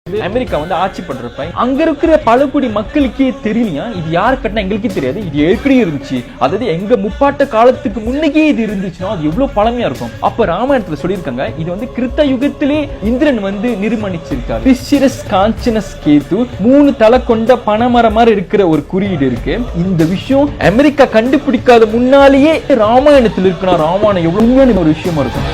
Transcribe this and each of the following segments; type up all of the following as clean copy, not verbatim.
America வந்து ஆட்சி பண்றப்ப அங்க இருக்கிற பழங்குடி மக்களுக்கே தெரியலையா இது யார் கட்டினா எங்களுக்கே தெரியாது, இது எப்படி இருந்துச்சு, அதாவது எங்க முப்பாட்ட காலத்துக்கு முன்னக்கே இது இருந்துச்சுன்னா அது எவ்வளவு பழமையா இருக்கும். அப்ப ராமாயணத்துல சொல்லியிருக்காங்க இது வந்து கிருத்த யுகத்திலே இந்திரன் வந்து நிர்மாணிச்சிருக்காரு. பிசிரஸ் காஞ்சனஸ் கேது 3 தலை கொண்ட பனைமரம் மாதிரி இருக்கிற ஒரு குறியீடு இருக்கு. இந்த விஷயம் அமெரிக்கா கண்டுபிடிக்காத முன்னாலேயே ராமாயணத்தில் இருக்கணும். ராமாயணம் எவ்வளவு ஒரு விஷயமா இருக்கும்.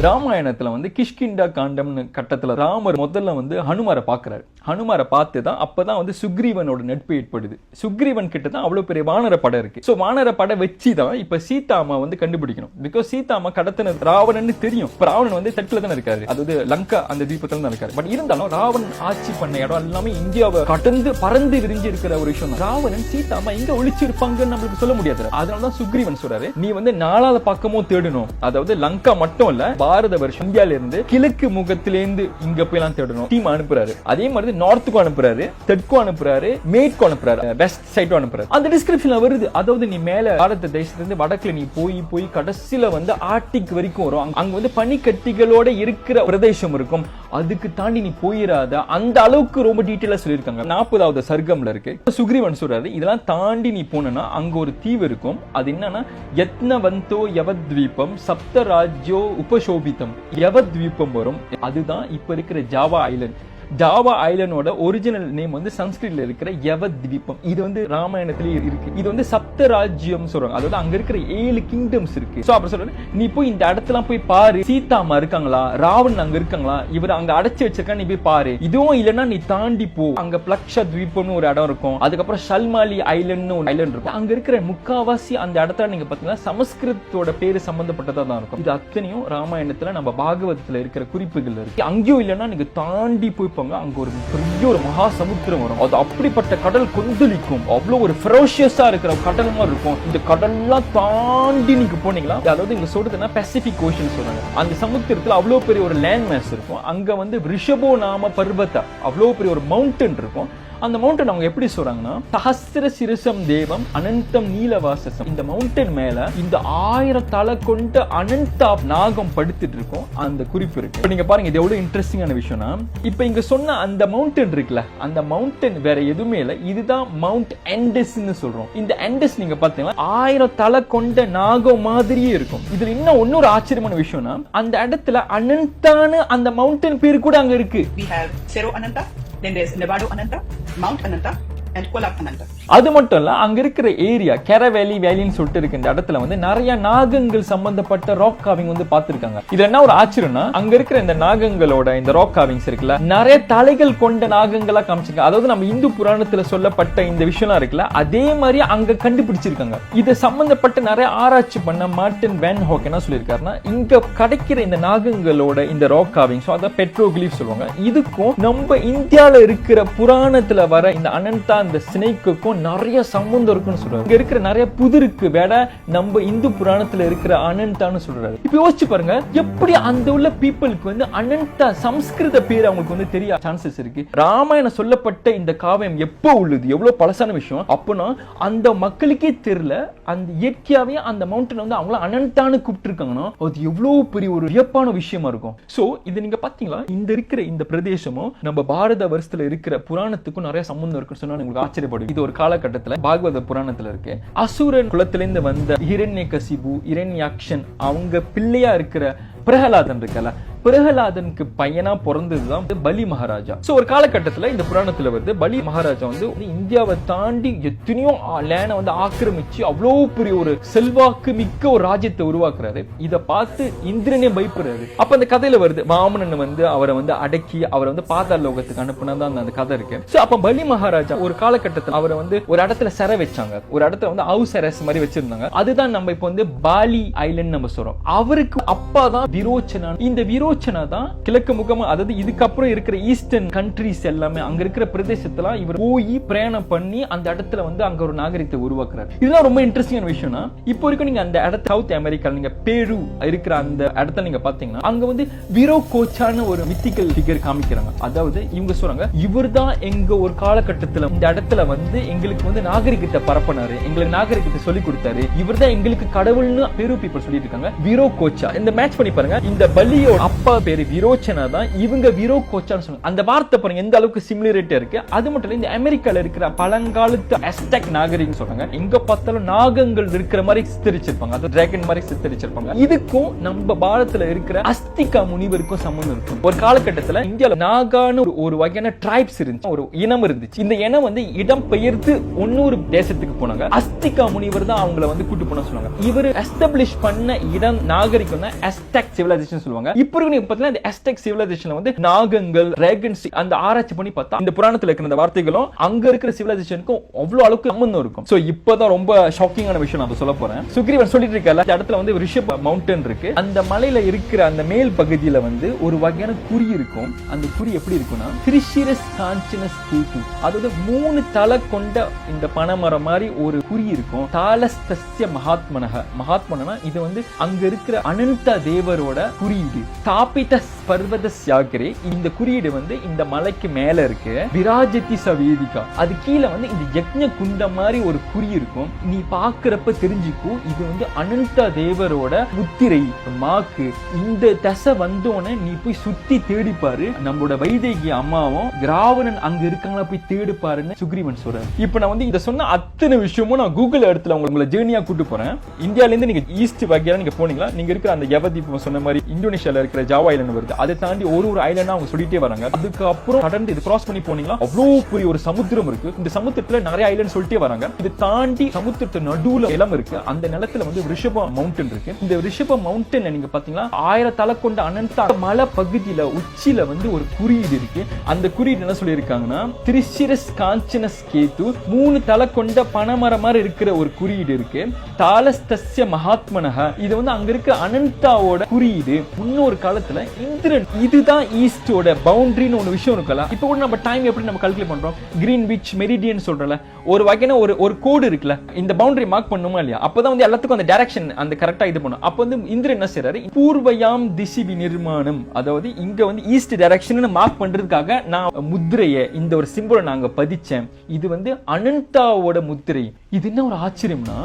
ராமாயணத்துல வந்து கிஷ்கிண்டா காண்டம்னு கட்டத்துல ராமர் முதல்ல வந்து ஹனுமாரை பாக்குறாரு. ஹனுமாரை பார்த்துதான் அப்பதான் வந்து சுக்ரீவனோட நட்பு ஏற்படுது. சுக்ரீவன் கிட்ட தான் அவ்வளவு பெரிய வானர படம் இருக்கு. சோ வானர படம் வச்சுதான் இப்ப சீதாமா வந்து கண்டுபிடிக்கணும். பிகாஸ் சீதாமா கடத்தின ராவணன்னு தெரியும். இப்ப ராவணன் வந்து செட்டில தான் இருக்காரு, அதாவது லங்கா அந்த தீபத்துல தான் இருக்காரு. பட் இருந்தாலும் ராவணன் ஆட்சி பண்ண இடம் எல்லாமே இந்தியாவை கடந்து பறந்து விரிஞ்சு இருக்கிற ஒரு விஷயம். ராவணன் சீதாமா எங்க ஒளிச்சிருப்பாங்கன்னு நம்மளுக்கு சொல்ல முடியாது. அதனாலதான் சுக்ரீவன் சொல்றாரு நீ வந்து 4வது பக்கமும் தேடணும். அதாவது லங்கா மட்டும் இல்ல, பாரத வருஷம் இந்தியால இருந்து கிழக்கு முகத்திலேருந்து இங்க போயெல்லாம் தேடணும். டீம் அனுப்புறாரு. அதே மாதிரி நார்த்துக்கும் அனுப்புறாரு, தெற்கும் அனுப்புறாரு, மேற்கும் அனுப்புறாரு, வெஸ்ட் சைடும் அனுப்புறாரு. அந்த டிஸ்கிரிப்ஷன்ல வருது. அதாவது நீ மேல பாரத தேசத்திலிருந்து வடக்குல நீ போய் கடைசியில வந்து ஆர்டிக் வரைக்கும் வரும். அங்க வந்து பனிக்கட்டிகளோட இருக்கிற பிரதேசம் இருக்கும். அதுக்கு தாண்டி நீ போயிடாத. அந்த அளவுக்கு ரொம்ப டீட்டெயிலா சொல்லியிருக்காங்க. 40வது சர்க்கம்ல இருக்கு. சுக்ரீவன் சொல்றாரு இதெல்லாம் தாண்டி நீ போனா அங்க ஒரு தீவு இருக்கும். அது என்னன்னா யத்னவந்தோ யவத்வீபம் சப்தராஜ்யோ உபசோபிதம் யவத்வீபம் வரும். அதுதான் இப்ப இருக்கிற ஜாவா ஐலண்ட். ஜாவா ஐலண்டோட ஒரிஜினல் நேம் வந்து சன்ஸ்கிரிட்ல இருக்கிற யவத்வீபம். இது வந்து ராமாயணத்திலே இருக்கு. இது வந்து சப்தராஜ்யம் சொல்றாங்க. அதாவது அங்க இருக்கிற 7 கிங்டம்ஸ் இருக்கு. சோ அப்ப சொல்றேன் நீ போய் இந்த இடத்துல போய் பாரு. சீதாமா இருக்காங்களா, ராவணன் அங்க இருக்காங்களா, இவர் அங்க அடைச்சு வச்சிருக்கா, நீ போய் பாரு. இதுவும் இல்லன்னா நீ தாண்டி போ. அங்க பிளக்ஷ துவீபம்னு ஒரு இடம் இருக்கும். அதுக்கப்புறம் ஷல்மாலி ஐலண்ட்னு ஒரு ஐலண்ட் இருக்கும். அங்க இருக்கிற முக்காவாசி அந்த இடத்துல நீங்க பாத்தீங்கன்னா சமஸ்கிருதத்தோட பேரு சம்பந்தப்பட்டதா தான் இருக்கும். இது அத்தனையும் ராமாயணத்துல நம்ம பாகவதத்துல இருக்கிற குறிப்புகள் இருக்கு. அங்கேயும் இல்லன்னா நீங்க தாண்டி போய் அங்க ஒரு பெரிய ஒரு மகா சமுத்திரம் வரும். அது அப்படிப்பட்ட கடல் கொந்தளிக்கும். அவ்வளவு ஒரு ஃபெரோஷியஸா இருக்கிற கடல் மாதிரி இருக்கும். இந்த கடல்லாம் தாண்டி நீங்க போனீங்களா, அதாவது இங்க சொல்றதுன்னா பசிபிக் ஓஷன் சொல்றாங்க. அந்த சமுத்திரத்துல அவ்வளவு பெரிய ஒரு லேண்ட் மேஸ் இருக்கும். அங்க வந்து ரிஷபோ நாம பர்வத அவ்வளவு பெரிய ஒரு மவுண்டன் இருக்கும். அந்த மவுண்டன் அவங்க எப்படி சொல்றாங்கன்னா சஹஸ்ர சிரசம் தேவம் அனந்தம் நீலவாசசம். இந்த மவுண்டன் மேல இந்த 1000 தலை கொண்ட அனந்தா நாகம் படுத்துட்டு இருக்கும். அந்த குறிப்பு இருக்கு. இப்ப நீங்க பாருங்க இது எவ்வளவு இன்ட்ரெஸ்டிங்கான விஷயம்னா, இப்ப இங்க சொன்ன அந்த மவுண்டன் இருக்குல்ல, அந்த மவுண்டன் வேற எதுவுமே இல்ல. இதுதான் மவுண்ட் எண்டஸ்ன்னு சொல்றோம். இந்த எண்டஸ் நீங்க பாத்தீங்கன்னா 1000 தலை கொண்ட நாகம் மாதிரியே இருக்கும். இதுல இன்னும் இன்னொரு ஆச்சரியமான விஷயம்னா அந்த இடத்துல அனந்தான அந்த மவுண்டன் பேரு கூட அங்க இருக்கு. We have Cerro Ananta, then there's Nevado Ananta, Mount Ananta and Kolab Ananta. அது மட்டும் இல்ல, அங்க இருக்கிற ஏரியா கெரவேலி வேலின்னு சொல்லிட்டு இருக்கு. இந்த இடத்துல வந்து நிறைய நாகங்கள் சம்பந்தப்பட்ட ராக் காவிங் வந்து பாத்துருக்காங்க. இதுல என்ன ஒரு ஆச்சரியம்னா அங்க இருக்கிற இந்த நாகங்களோட இந்த ராக் காவிங்ஸ் இருக்குல்ல, நிறைய தலைகள் கொண்ட நாகங்களா காமிச்சிருக்காங்க. அதாவது நம்ம இந்து புராணத்துல சொல்லப்பட்ட இந்த விஷயம்லாம் இருக்குல்ல, அதே மாதிரி அங்க கண்டுபிடிச்சிருக்காங்க. இது சம்பந்தப்பட்ட நிறைய ஆராய்ச்சி பண்ண மார்ட்டின் வேன் ஹோக் என்ன சொல்லியிருக்காருன்னா, இங்க கிடைக்கிற இந்த நாகங்களோட இந்த ராக் காவிங்ஸ் அத பெட்ரோகிலிஃப் சொல்லுவாங்க. இதுக்கும் நம்ம இந்தியால இருக்கிற புராணத்துல வர இந்த அனந்தா இந்த ஸ்னேக்குக்கும் நிறைய சம்பந்தம் இருக்குன்னு சொல்றாரு. இங்க இருக்கிற நிறைய புதிருக்கு வேட நம்ம இந்து புராணத்துல இருக்கிற அனந்தான்னு சொல்றாரு. இப்ப யோசிச்சு பாருங்க, எப்படி அந்த உள்ள பீப்புளுக்கு வந்து அனந்தா சம்ஸ்கிருத பேர் அவங்களுக்கு வந்து தெரிய சான்சஸ் இருக்கு. ராமாயணம் சொல்லப்பட்ட இந்த காவியம் எப்போ உள்ளது, எவ்வளவு பழசான விஷயம். அப்பனா அந்த மக்களுக்கே தெரியல, அந்த இயற்கையாவே அந்த மவுண்டன் வந்து அவங்கள அனந்தான்னு கூப்பிட்டு இருக்காங்கன்னா அது எவ்வளவு பெரிய ஒரு வியப்பான விஷயமா இருக்கும். சோ இது நீங்க பாத்தீங்களா, இந்த இருக்கிற இந்த பிரதேசமும் நம்ம பாரத வருஷத்துல இருக்கிற புராணத்துக்கும் நிறைய சம்பந்தம் இருக்குன்னு சொன்னா உங்களுக்கு ஆச்சரியப்படும். இது ஒரு காலகட்டத்துல பாகவத புராணத்துல இருக்கு. அசுரன் குலத்திலிருந்து வந்த ஹிரண்யகசிபு இரண்யாக்ஷன் அவங்க பிள்ளையா இருக்கிற பிரகலாதன் இருக்கல, பிரகலாதனுக்கு பையனா பிறந்ததுதான் பலி மகாராஜா. சோ ஒரு காலகட்டத்துல இந்த புராணத்துல வந்து பலி மகாராஜா வந்து இந்தியாவை தாண்டி எத்தனையோ லேனை வந்து ஆக்கிரமிச்சு அவ்வளவு பெரிய ஒரு செல்வாக்கு மிக்க ஒரு ராஜ்யத்தை உருவாக்குறாரு. இத பார்த்து இந்திரனே பயப்படுறாரு. அப்ப அந்த கதையில வருது வாமனன் வந்து அவரை வந்து அடக்கி அவரை வந்து பாதாள லோகத்துக்கு அனுப்புனதான் அந்த கதை இருக்கு. சோ அப்ப பலி மகாராஜா ஒரு காலகட்டத்தில் அவரை வந்து ஒரு இடத்துல சிறை வச்சாங்க. ஒரு இடத்துல வந்து ஹவுஸ் அரெஸ்ட் மாதிரி வச்சிருந்தாங்க. அதுதான் நம்ம இப்ப வந்து பாலி ஐலண்ட் நம்ம சொல்றோம். அவருக்கு அப்பாதான் விரோச்சனா. இந்த விரோச்சனா தான் கிழக்கு முகமா, அதாவது இதுக்கப்புறம் இருக்கிற ஈஸ்டர்ன் கண்ட்ரிஸ் எல்லாமே அங்க இருக்கிற பிரதேசத்துல இவர் போய் பிரயாணம் பண்ணி அந்த இடத்துல வந்து அங்க ஒரு நாகரிகத்தை உருவாக்குறாரு. இதெல்லாம் ரொம்ப இன்ட்ரெஸ்டிங்கான விஷயம்னா, இப்போ வரைக்கும் நீங்க அந்த இடத்துல சவுத் அமெரிக்கா நீங்க பெரு இருக்கிற அந்த இடத்துல நீங்க பாத்தீங்கன்னா அங்க வந்து விரோகோச்சான ஒரு மித்திக்கல் ஃபிகர் காமிக்கிறாங்க. அதாவது இவங்க சொல்றாங்க இவர் தான் எங்க ஒரு காலகட்டத்துல இந்த இடத்துல வந்து எங்களுக்கு வந்து நாகரிகத்தை பரப்பினாரு, எங்களுக்கு நாகரிகத்தை சொல்லி கொடுத்தாரு, இவர் தான் எங்களுக்கு கடவுள்னு பெரு பீப்புள் சொல்லிட்டு இருக்காங்க. விரோகோச்சா இந்த மேட்ச் பண்ணி பாருங்க. இந்த பலியோட அப்பா பேரு விரோச்சனா தான், இவங்க விரோகோச்சான்னு சொல்லுவாங்க. அந்த வார்த்தை பாருங்க எந்த அளவுக்கு சிமிலரிட்டியா இருக்கு. அது மட்டும் இல்ல, இந்த அமெரிக்கால இருக்கிற பழங்காலத்து அஸ்டெக் நாகரிகம் சொல்றாங்க, எங்க பார்த்தாலும் நாகங்கள் இருக்கிற மாதிரி சித்தரிச்சிருப்பாங்க, அது டிராகன் மாதிரி சித்தரிச்சிருப்பாங்க. இதுக்கும் நம்ம பாரதத்துல இருக்கிற அஸ்திகா முனிவருக்கும் சம்பந்தம் இருக்கும். ஒரு காலகட்டத்துல இந்தியால நாகான்னு ஒரு வகையான டிரைப்ஸ் இருந்துச்சு, ஒரு இனம் இருந்துச்சு. இந்த இனம் வந்து இடம் பெயர்த்து இன்னொரு தேசத்துக்கு போனாங்க. அஸ்திகா முனிவர் தான் அவங்கள வந்து கூட்டு போன சொன்னாங்க. இவர் எஸ்டாப்லிஷ் பண்ண இடம் நாகரிகம் தான் அஸ்டெக் சிவிலைசேஷன் சொல்லுவாங்க. இப்போ நீங்க பார்த்தீங்கன்னா இந்த அஸ்டெக் சிவிலைசேஷன்ல வந்து நாகங்கள், டிராகன்ஸ் அந்த ஆராய்ச்சி பண்ணி பார்த்தா இந்த புராணத்துல இருக்கிற இந்த வார்த்தைகளும் அங்க இருக்கிற சிவிலைசேஷனுக்கும் அவ்வளவு அளவுக்கு சம்பந்தம் இருக்கும். சோ இப்போதான் ரொம்ப ஷாக்கிங்கான விஷயம் நான் சொல்ல போறேன். சுக்ரீவன் சொல்லிட்டு இருக்கல, இந்த இடத்துல வந்து ரிஷப மவுண்டன் இருக்கு. அந்த மலையில இருக்கிற அந்த மேல் பகுதியில வந்து ஒரு வகையான குறி இருக்கும். அந்த குறி எப்படி இருக்கும்னா திரிஷிரஸ் காஞ்சனஸ் கேது, அதாவது 3 தலை கொண்ட இந்த பனைமரம் மாதிரி ஒரு குறி இருக்கும். தாலஸ்தஸ்ய மகாத்மனஹ, மகாத்மனா இது வந்து அங்க இருக்கிற அனந்த தேவரோட குறியீடு. தாபித பர்வத சாகரே, இந்த குறியீடு வந்து இந்த மலைக்கு மேல இருக்கு. விராஜதி சவேதிகா, அது கீழே வந்து இந்த யக்ஞ குண்டம் மாதிரி ஒரு குறி இருக்கும். நீ பாக்குறப்ப தெரிஞ்சுக்கும் இது வந்து அனந்த தேவரோட முத்திரை மாக்கு. இந்த தசை வந்தோன்னு நீ போய் சுத்தி தேடிப்பாரு, நம்மளோட வைதேகி அம்மாவும் ராவணன் அங்க இருக்காங்களா போய் தேடிப்பாருன்னு சுக்ரீவன் சொல்றாரு. இப்ப நான் வந்து இத சொன்ன அத்தனை விஷயமும் நான் கூகுள் இடத்துல உங்களை ஜேர்னியா கூட்டு போறேன். இந்தியால இருந்து நீங்க ஈஸ்ட் வகையா நீங்க போனீங்களா, நீங்க இருக்கிற அந்த யவதீப் சொன்ன மாதிரி இந்தோனேஷியால இருக்கிற ஜாவா ஐலண்ட் வருது, அதை தாண்டி ஒரு ஐலண்டா அவங்க சொல்லிட்டே வராங்க. அதுக்கு அப்புறம் கடந்து இது கிராஸ் பண்ணி போனீங்களா அவ்வளவு பெரிய ஒரு சமுத்திரம் இருக்கு. இந்த சமுத்திரத்துல நிறைய ஐலண்ட் சொல்லிட்டே வராங்க. இது தாண்டி சமுத்திரத்து நடுவுல இடம் இருக்கு. அந்த நிலத்துல வந்து ரிஷப மவுண்டன் இருக்கு. இந்த ரிஷப மவுண்டன்ல நீங்க பாத்தீங்கன்னா 1000 தலை கொண்ட அனந்த மலை பகுதியில உச்சியில வந்து ஒரு குறியீடு இருக்கு. அந்த குறியீடு என்ன சொல்லியிருக்காங்கன்னா திரிஷிரஸ் காஞ்சனஸ் கேது, 3 தலை கொண்ட பனைமரம் மாதிரி இருக்கிற ஒரு குறியீடு இருக்கு. தாலஸ்தஸ்ய மகாத்மனஹ, இது வந்து அங்க இருக்க அனந்தாவோட குறியீடு. முன்னொரு காலத்துல இந்திரன், இதுதான் ஈஸ்டோட பவுண்டரின்னு ஒரு விஷயம் இருக்குல்ல. இப்போ கூட நம்ம டைம் எப்படி நம்ம கால்குலேட் பண்றோம், கிரீன்விச் மெரிடியன் சொல்றல, ஒரு வகையான ஒரு கோடு இருக்குல்ல, இந்த பவுண்டரி மார்க் பண்ணுமா இல்லையா, அப்பதான் வந்து எல்லாத்துக்கும் அந்த டைரக்ஷன் அந்த கரெக்டா இது பண்ணும். அப்ப வந்து இந்திரன் என்ன செய்யறாரு, பூர்வயாம் திசி விநிர்மாணம், அதாவது இங்க வந்து ஈஸ்ட் டைரக்ஷன் மார்க் பண்றதுக்காக நான் முத்திரையை இந்த ஒரு சிம்பிளை நாங்க பதிச்சேன். இது வந்து அனந்தாவோட முத்திரை. இது என்ன ஒரு ஆச்சரியம்னா,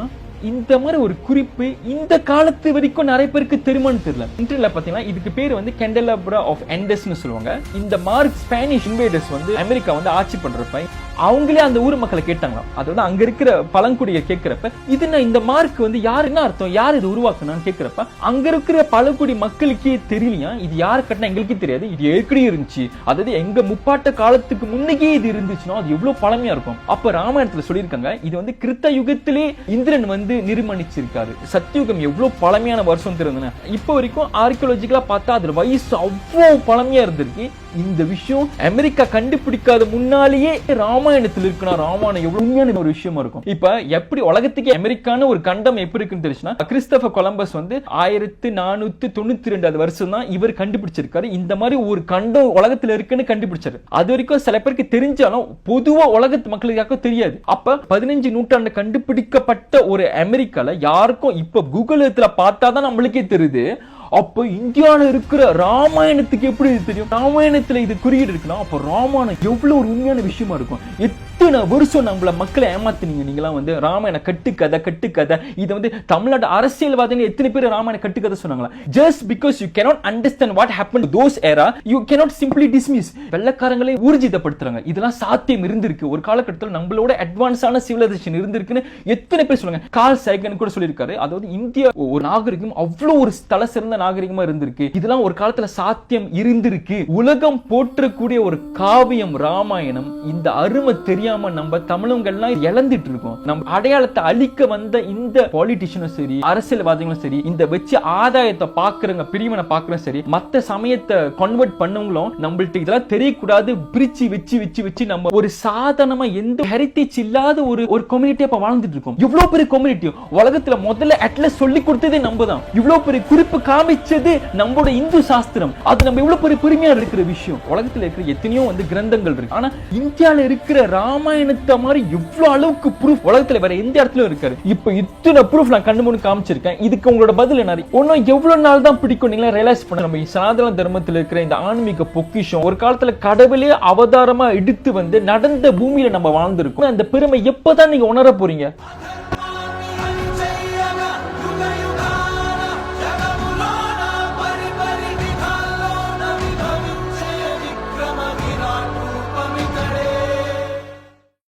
இந்த மாதிரி ஒரு குறிப்பு இந்த காலத்து வரைக்கும் நிறைய பேருக்கு தெரியுமான்னு தெரியல. இன்டர்ல பாத்தீங்கன்னா இதுக்கு பேர் வந்து கேண்டலாபரா ஆஃப் எண்டஸ்னு சொல்லுவாங்க. இந்த மார்க் ஸ்பானிஷ் இன்வேடர்ஸ் வந்து அமெரிக்கா வந்து ஆட்சி பண்றப்ப அவங்களே அந்த ஊர் மக்களை கேட்டாங்களாம். அதாவது அங்க இருக்கிற பழங்குடியை கேட்கிறப்ப இது இந்த மார்க் வந்து யார், என்ன அர்த்தம், யார் இது உருவாக்குனான்னு கேட்கிறப்ப அங்க இருக்கிற பழங்குடி மக்களுக்கே தெரியலையா, இது யாரு கட்டினா எங்களுக்கே தெரியாது, இது ஏற்கனவே இருந்துச்சு, அதாவது எங்க முப்பாட்ட காலத்துக்கு முன்னக்கே இது இருந்துச்சுன்னா அது எவ்வளவு பழமையா இருக்கும். அப்ப ராமாயணத்துல சொல்லியிருக்காங்க, இது வந்து கிருத்த யுகத்திலே இந்திரன் வந்து நிர்மாணிச்சிருக்காரு. சத்தியுகம் எவ்வளவு பழமையான வருஷம் தெரியுதுன்னு இப்ப வரைக்கும் ஆர்கியோலஜிக்கலா பார்த்தா அதுல வயசு அவ்வளவு பழமையா இருந்திருக்கு. இந்த விஷயம் அமெரிக்கா கண்டுபிடிக்காத முன்னாலேயே ராமாயணத்தில் இருக்குன்னா ராமாயணம் எவ்வளவு உண்மையான ஒரு விஷயமா இருக்கும். இப்ப எப்படி உலகத்துக்கு அமெரிக்கான ஒரு கண்டம் எப்படி இருக்குன்னு தெரிஞ்சுன்னா, கிறிஸ்டோபர் கொலம்பஸ் வந்து 1492 வருஷம் தான் இவர் கண்டுபிடிச்சிருக்காரு. இந்த மாதிரி ஒரு கண்டம் உலகத்துல இருக்குன்னு கண்டுபிடிச்சாரு. அது வரைக்கும் சில பேருக்கு தெரிஞ்சாலும் பொதுவா உலகத்து மக்களுக்காக தெரியாது. அப்ப 15 நூற்றாண்டு கண்டுபிடிக்கப்பட்ட ஒரு அமெரிக்கால யாருக்கும் இப்ப கூகுள் பார்த்தாதான் நம்மளுக்கே தெரியுது. அப்ப இந்தியால இருக்கிற ராமாயணத்துக்கு எப்படி தெரியும், ராமாயணத்துல இது குறியீடு இருக்குன்னா அப்ப ராமாயணம் எவ்வளவு ஒரு உண்மையான விஷயமா இருக்கும். எத்தனை வருஷம் நம்மள மக்களை ஏமாத்தினீங்க நீங்களாம் வந்து ராமாயண கட்டுக்கதை. இதை வந்து தமிழ்நாடு அரசியல்வாதிகள் எத்தனை பேர் ராமாயண கட்டுக்கதை சொன்னாங்களா. Just because you cannot understand what happened to those era, you cannot simply dismiss. வெள்ளக்காரங்களே ஊர்ஜிதப்படுத்துறாங்க. இதெல்லாம் சாத்தியம் இருந்திருக்கு ஒரு காலகட்டத்தில், நம்மளோட அட்வான்ஸான சிவிலைசேஷன் இருந்திருக்குன்னு எத்தனை பேர் சொல்லுங்க. கார்ல் சைகன் கூட சொல்லியிருக்காரு, அதாவது இந்தியா ஒரு நாகரிகம் அவ்வளவு ஒரு தலை சிறந்த நாகரிகமா இருந்திருக்கு, இதெல்லாம் ஒரு காலத்துல சாத்தியம் இருந்திருக்கு. உலகம் போற்றக்கூடிய ஒரு காவியம் ராமாயணம். இந்த அருமை தெரியாம நம்ம தமிழங்கள்லாம் இழந்துட்டு இருக்கோம். நம்ம அடையாளத்தை அழிக்க வந்த இந்த பாலிட்டிஷியனும் சரி, அரசியல்வாதிகளும் சரி, இந்த வச்சு ஆதாயத்தை பாக்குறவங்க, பிரிவினை பாக்குறோம் சரி, மத்த சமயத்தை கன்வெர்ட் பண்ணவங்களும் நம்மள்ட்ட இதெல்லாம் தெரியக்கூடாது பிரிச்சு வச்சு நம்ம ஒரு சாதாரணமா எந்த ஹெரிட்டேஜ் இல்லாத ஒரு கம்யூனிட்டி அப்ப வாழ்ந்துட்டு இருக்கோம். இவ்வளவு பெரிய கம்யூனிட்டி உலகத்துல முதல்ல அட்லஸ் சொல்லி கொடுத்ததே நம்ம தான். இவ்வளவு பெரிய குறிப்பு காமிச்சது நம்மளோட இந்து சாஸ்திரம். அது நம்ம இவ்வளவு பெரிய பெருமையா இருக்கிற விஷயம். உலகத்துல இருக்கிற எத்தனையோ வந்து கிரந்தங்கள் இருக்கு, ஆனா இந்தியால இருக்கிற ராமாயணத்தை மாதிரி எவ்வளவு அளவுக்கு ப்ரூஃப் உலகத்துல வேற எந்த இடத்துலயும் இருக்காரு. இப்ப இத்தனை ப்ரூஃப் நான் கண்ணு முன்னு காமிச்சிருக்கேன். இதுக்கு உங்களோட பதில் என்ன? ஒன்னும் எவ்வளவு நாள் தான் பிடிக்கும் நீங்களா ரியலைஸ் பண்ண. நம்ம சனாதன தர்மத்தில் இருக்கிற இந்த ஆன்மீக பொக்கிஷம் ஒரு காலத்துல கடவுளே அவதாரமா எடுத்து வந்து நடந்த பூமியில நம்ம வாழ்ந்திருக்கோம். அந்த பெருமை எப்பதான் நீங்க உணர போறீங்க?